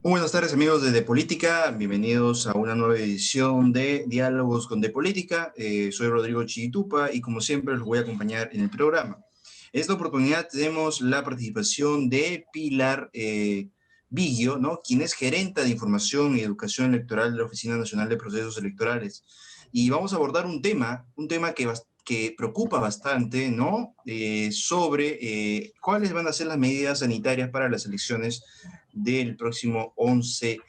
Muy buenas tardes amigos de Política, bienvenidos a una nueva edición de Diálogos con De Política. Soy Rodrigo Chiguitupa y como siempre los voy a acompañar en el programa. En esta oportunidad tenemos la participación de Pilar Viggio, ¿no? Quien es gerente de Información y Educación Electoral de la Oficina Nacional de Procesos Electorales. Y vamos a abordar un tema que preocupa bastante, ¿no? Sobre cuáles van a ser las medidas sanitarias para las elecciones del próximo 11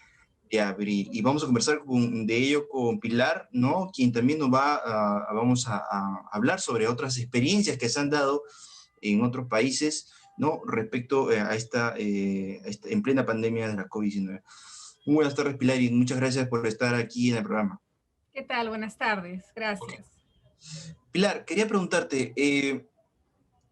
de abril. Y vamos a conversar de ello con Pilar, ¿no? Quien también nos vamos a hablar sobre otras experiencias que se han dado en otros países, ¿no? Respecto en plena pandemia de la COVID-19. Muy buenas tardes, Pilar, y muchas gracias por estar aquí en el programa. ¿Qué tal? Buenas tardes. Gracias. Pilar, quería preguntarte,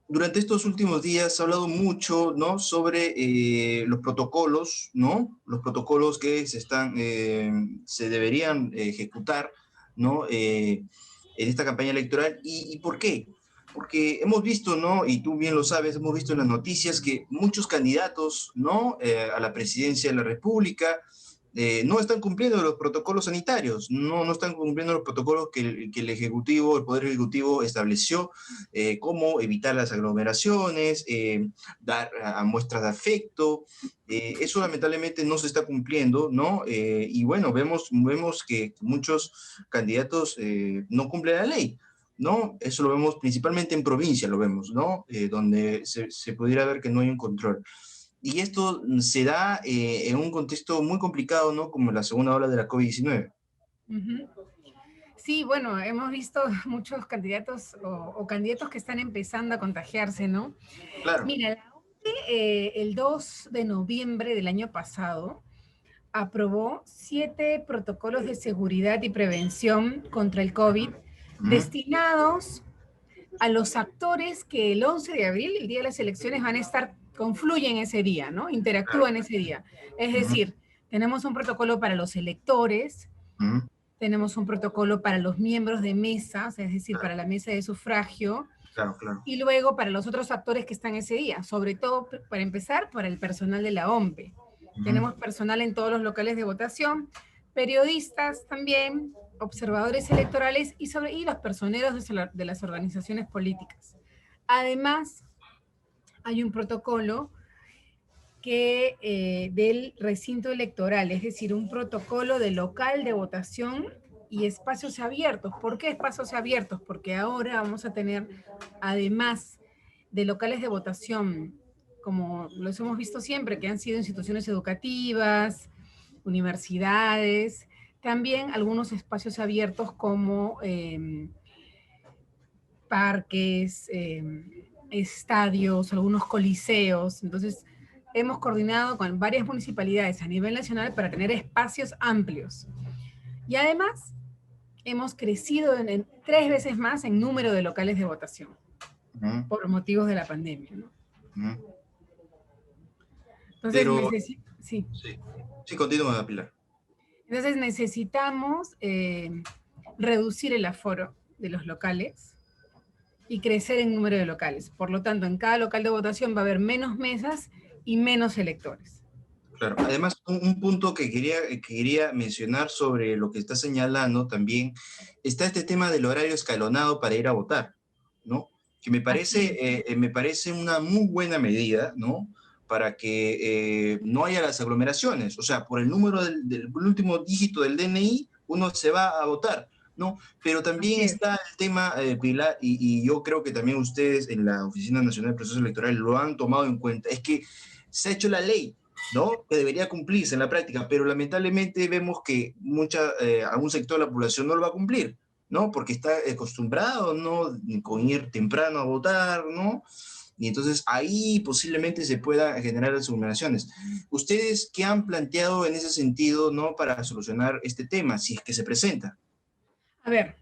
durante estos últimos días se ha hablado mucho, ¿no? Sobre los protocolos, ¿no? Los protocolos que se deberían ejecutar, ¿no? En esta campaña electoral. ¿Y por qué? Porque hemos visto, ¿no? Y tú bien lo sabes, hemos visto en las noticias que muchos candidatos, ¿no? A la presidencia de la República no están cumpliendo los protocolos sanitarios, no están cumpliendo los protocolos que el Ejecutivo, el Poder Ejecutivo estableció, cómo evitar las aglomeraciones, dar a muestras de afecto. Eso lamentablemente no se está cumpliendo, ¿no? Y bueno, vemos que muchos candidatos no cumplen la ley. ¿No? Eso lo vemos principalmente en provincia, lo vemos, ¿no? Donde se pudiera ver que no hay un control. Y esto se da en un contexto muy complicado, ¿no? Como la segunda ola de la COVID-19. Ujú. Sí, bueno, hemos visto muchos candidatos o candidatos que están empezando a contagiarse, ¿no? Claro. Mira, la OMS, el 2 de noviembre del año pasado aprobó 7 protocolos de seguridad y prevención contra el COVID Ujú. destinados a los actores que el 11 de abril, el día de las elecciones, confluyen ese día, ¿no? Claro. Interactúan ese día. Es Ujú. decir, tenemos un protocolo para los electores, Ujú. tenemos un protocolo para los miembros de mesas, es decir, Claro, para la mesa de sufragio, claro, claro. y luego para los otros actores que están ese día, sobre todo, para empezar, para el personal de la OMPE. Ujú. Tenemos personal en todos los locales de votación, periodistas también, observadores electorales y los personeros de las organizaciones políticas. Además, hay un protocolo del recinto electoral, es decir, un protocolo de local de votación y espacios abiertos. ¿Por qué espacios abiertos? Porque ahora vamos a tener, además de locales de votación, como los hemos visto siempre, que han sido instituciones educativas, universidades, también algunos espacios abiertos como parques, estadios, algunos coliseos. Entonces, hemos coordinado con varias municipalidades a nivel nacional para tener espacios amplios. Y además, hemos crecido en 3 veces más en número de locales de votación Ujú. por motivos de la pandemia, ¿no? Ujú. Entonces, Pero, sí. sí, sí, continúa, Pilar. Entonces necesitamos reducir el aforo de los locales y crecer en número de locales. Por lo tanto, en cada local de votación va a haber menos mesas y menos electores. Claro. Además, un punto que quería mencionar sobre lo que está señalando también, está este tema del horario escalonado para ir a votar, ¿no? Que Así es. me parece una muy buena medida, ¿no? Para que no haya las aglomeraciones. O sea, por el número del último dígito del DNI, uno se va a votar, ¿no? Pero también Así es. está el tema, Pilar, y yo creo que también ustedes en la Oficina Nacional de Procesos Electorales lo han tomado en cuenta, es que se ha hecho la ley, ¿no? Que debería cumplirse en la práctica, pero lamentablemente vemos que algún sector de la población no lo va a cumplir, ¿no? Porque está acostumbrado, ¿no? Con ir temprano a votar, ¿no? Y entonces ahí posiblemente se pueda generar las aglomeraciones. ¿Ustedes qué han planteado en ese sentido, ¿no? Para solucionar este tema, si es que se presenta? A ver,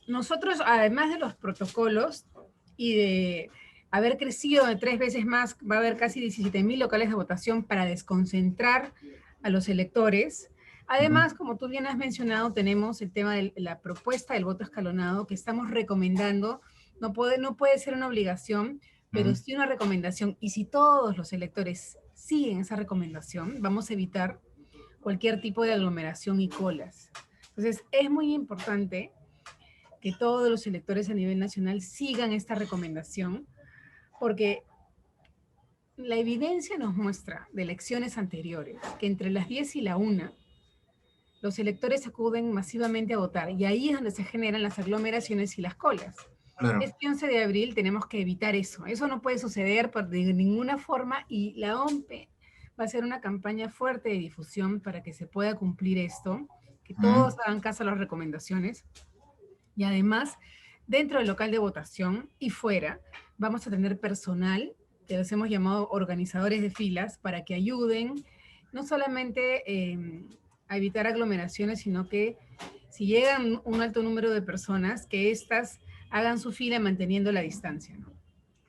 nosotros, además de los protocolos y de haber crecido de 3 veces más, va a haber casi 17.000 locales de votación para desconcentrar a los electores. Ujú. Además, como tú bien has mencionado, tenemos el tema de la propuesta del voto escalonado que estamos recomendando. No puede ser una obligación, pero Ujú. sí una recomendación. Y si todos los electores siguen esa recomendación, vamos a evitar cualquier tipo de aglomeración y colas. Entonces, es muy importante que todos los electores a nivel nacional sigan esta recomendación, porque la evidencia nos muestra de elecciones anteriores que entre las 10 y la 1 los electores acuden masivamente a votar y ahí es donde se generan las aglomeraciones y las colas. Claro. Este 11 de abril tenemos que evitar eso. Eso no puede suceder de ninguna forma y la OMPE va a hacer una campaña fuerte de difusión para que se pueda cumplir esto, que Ujú. todos hagan caso a las recomendaciones y además dentro del local de votación y fuera vamos a tener personal que los hemos llamado organizadores de filas para que ayuden no solamente a evitar aglomeraciones, sino que si llegan un alto número de personas, que éstas hagan su fila manteniendo la distancia, ¿no?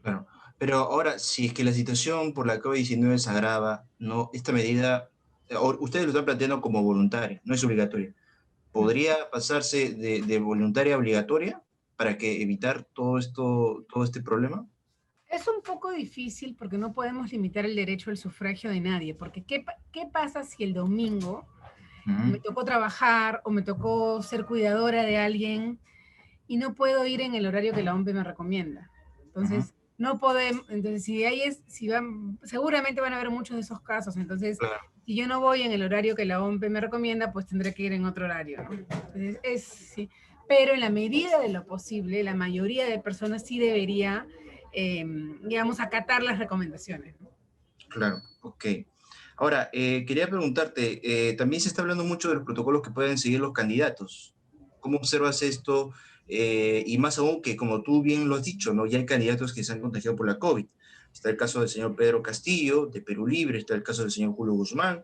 Claro. Pero ahora, si es que la situación por la COVID-19 se agrava, ¿no? Esta medida, ustedes lo están planteando como voluntaria, no es obligatoria. ¿Podría pasarse de voluntaria a obligatoria para que evitar todo esto, todo este problema? Es un poco difícil porque no podemos limitar el derecho al sufragio de nadie, porque ¿qué pasa si el domingo me Ujú, tocó trabajar o me tocó ser cuidadora de alguien y no puedo ir en el horario que la OMPE me recomienda? ujú. Entonces, no podemos, entonces si hay si van, seguramente van a haber muchos de esos casos, entonces Claro, si yo no voy en el horario que la OMPE me recomienda, pues tendré que ir en otro horario, ¿no? Entonces, sí. Pero en la medida de lo posible, la mayoría de personas sí debería, digamos, acatar las recomendaciones, ¿no? claro, ok. Ahora, quería preguntarte, también se está hablando mucho de los protocolos que pueden seguir los candidatos. ¿Cómo observas esto? Y más aún que, como tú bien lo has dicho, ¿no? Ya hay candidatos que se han contagiado por la COVID. Está el caso del señor Pedro Castillo, de Perú Libre, está el caso del señor Julio Guzmán,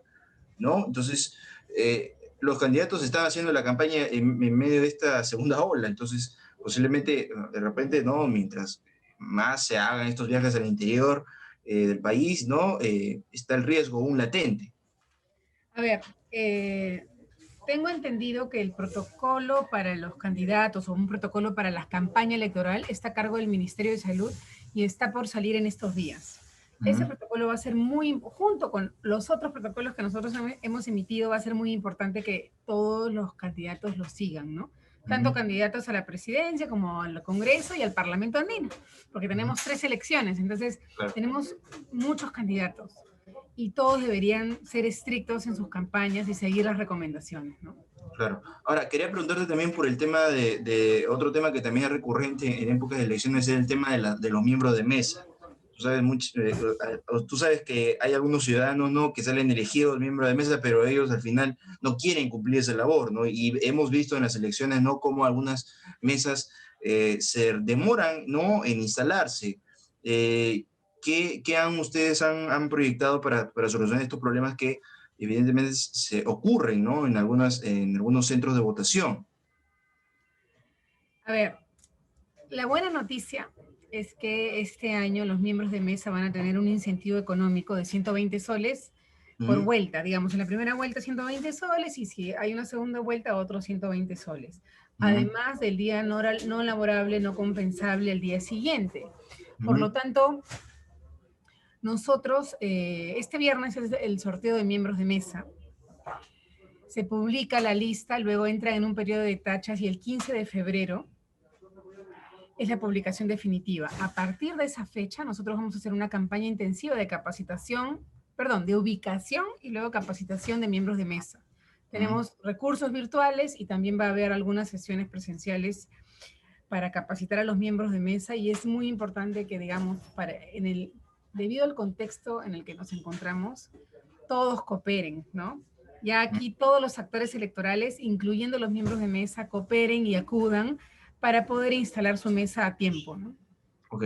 ¿no? Entonces, los candidatos están haciendo la campaña en medio de esta segunda ola, entonces posiblemente, de repente, ¿no? Mientras más se hagan estos viajes al interior del país, ¿no? Está el riesgo aún latente. A ver, tengo entendido que el protocolo para los candidatos o un protocolo para la campaña electoral está a cargo del Ministerio de Salud y está por salir en estos días. Ese Ujú, protocolo va a ser muy, junto con los otros protocolos que nosotros hemos emitido, va a ser muy importante que todos los candidatos lo sigan, ¿no? Tanto ujú, candidatos a la presidencia como al Congreso y al Parlamento andino, porque ujú, tenemos 3 elecciones, entonces claro. tenemos muchos candidatos y todos deberían ser estrictos en sus campañas y seguir las recomendaciones, ¿no? Claro. Ahora, quería preguntarte también por el tema otro tema que también es recurrente en épocas de elecciones, es el tema de los miembros de mesa. Tú sabes que hay algunos ciudadanos, ¿no? Que salen elegidos miembros de mesa, pero ellos al final no quieren cumplir esa labor, ¿no? Y hemos visto en las elecciones, ¿no? Cómo algunas mesas se demoran, ¿no? En instalarse. Ustedes han proyectado para solucionar estos problemas que evidentemente se ocurren, ¿no? En algunos centros de votación. A ver, la buena noticia es que este año los miembros de mesa van a tener un incentivo económico de 120 soles por Ujú, vuelta. Digamos, en la primera vuelta 120 soles y si hay una segunda vuelta otros 120 soles. ujú, Además del día no laborable, no compensable el día siguiente. Por ujú, lo tanto, nosotros, este viernes es el sorteo de miembros de mesa. Se publica la lista, luego entra en un periodo de tachas y el 15 de febrero es la publicación definitiva. A partir de esa fecha, nosotros vamos a hacer una campaña intensiva de capacitación, perdón, de ubicación y luego capacitación de miembros de mesa. ujú. Tenemos recursos virtuales y también va a haber algunas sesiones presenciales para capacitar a los miembros de mesa y es muy importante que, digamos, debido al contexto en el que nos encontramos, todos cooperen, ¿no? Ya aquí todos los actores electorales, incluyendo los miembros de mesa, cooperen y acudan para poder instalar su mesa a tiempo, ¿no? Ok.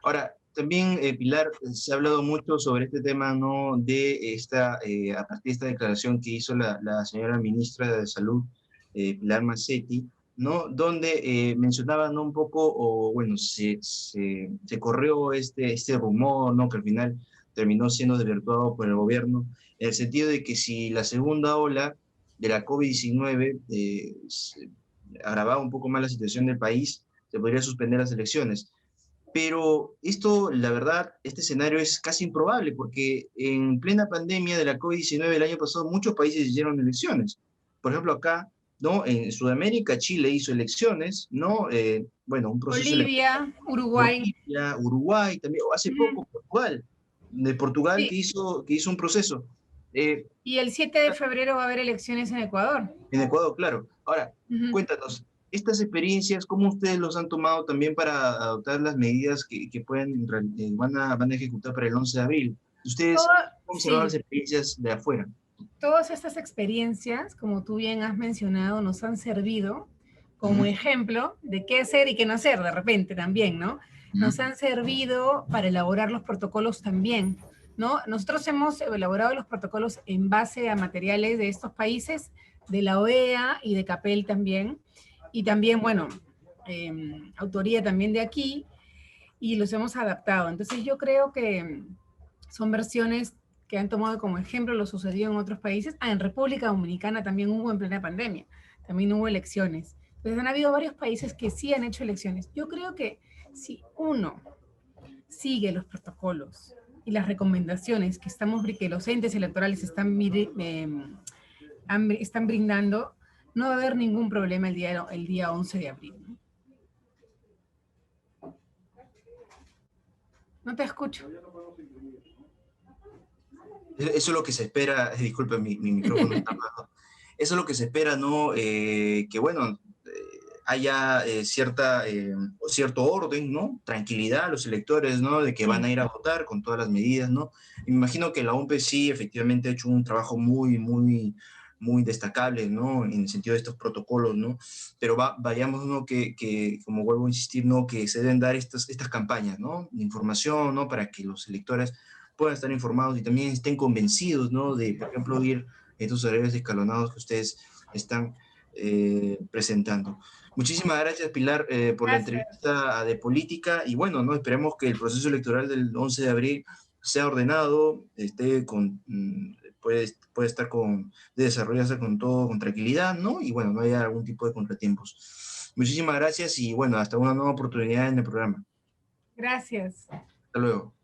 Ahora, también, Pilar, se ha hablado mucho sobre este tema, ¿no? A partir de esta declaración que hizo la señora ministra de Salud, Pilar Macetti, ¿no? Donde mencionaba, ¿no? Un poco, o bueno, se corrió este rumor, ¿no? Que al final terminó siendo desvirtuado por el gobierno, en el sentido de que si la segunda ola de la COVID-19 agravaba un poco más la situación del país, se podría suspender las elecciones. Pero esto, la verdad, este escenario es casi improbable porque en plena pandemia de la COVID-19 el año pasado muchos países hicieron elecciones. Por ejemplo, acá, ¿no? En Sudamérica, Chile hizo elecciones, ¿no? Bueno, un proceso electoral. Bolivia, Uruguay. Bolivia, Uruguay, también, o hace Ujú. poco Portugal, de Portugal Sí, que hizo un proceso. Eh, y el 7 de febrero va a haber elecciones en Ecuador. en Ecuador, claro. Ahora, Ujú. cuéntanos, estas experiencias, ¿cómo ustedes los han tomado también para adoptar las medidas que pueden, van a ejecutar para el 11 de abril? Ustedes, Todo- ¿cómo observan las sí, experiencias de afuera? todas estas experiencias, como tú bien has mencionado, nos han servido como Ujú, ejemplo de qué hacer y qué no hacer de repente también, ¿no? Nos ujú, han servido para elaborar los protocolos también, ¿no? Nosotros hemos elaborado los protocolos en base a materiales de estos países, de la OEA y de CAPEL también, y también, bueno, autoría también de aquí, y los hemos adaptado. Entonces yo creo que son versiones que han tomado como ejemplo lo sucedido en otros países. En República Dominicana también hubo en plena pandemia, también hubo elecciones. Entonces han habido varios países que sí han hecho elecciones. Yo creo que si uno sigue los protocolos y las recomendaciones que los entes electorales están brindando, no va a haber ningún problema el día 11 de abril. ¿No? No te escucho. Eso es lo que se espera, disculpe, mi micrófono está bajo. Eso es lo que se espera, ¿no? Que bueno, haya cierto orden, ¿no? Tranquilidad a los electores, ¿no? De que van Sí. a ir a votar con todas las medidas, ¿no? Y me imagino que la OMP sí efectivamente ha hecho un trabajo muy destacable, ¿no? En el sentido de estos protocolos, ¿no? Pero vayamos, ¿no? Como vuelvo a insistir, ¿no? Que se deben dar estas campañas, ¿no? De información, ¿no? Para que los electores puedan estar informados y también estén convencidos, ¿no? De, por ejemplo, ir a estos horarios escalonados que ustedes están presentando. Muchísimas gracias, Pilar, por la Gracias. entrevista de política y bueno, ¿no? Esperemos que el proceso electoral del 11 de abril sea ordenado, puede estar de desarrollarse con todo, con tranquilidad, ¿no? Y bueno, no haya algún tipo de contratiempos. Muchísimas gracias y bueno, hasta una nueva oportunidad en el programa. Gracias. Hasta luego.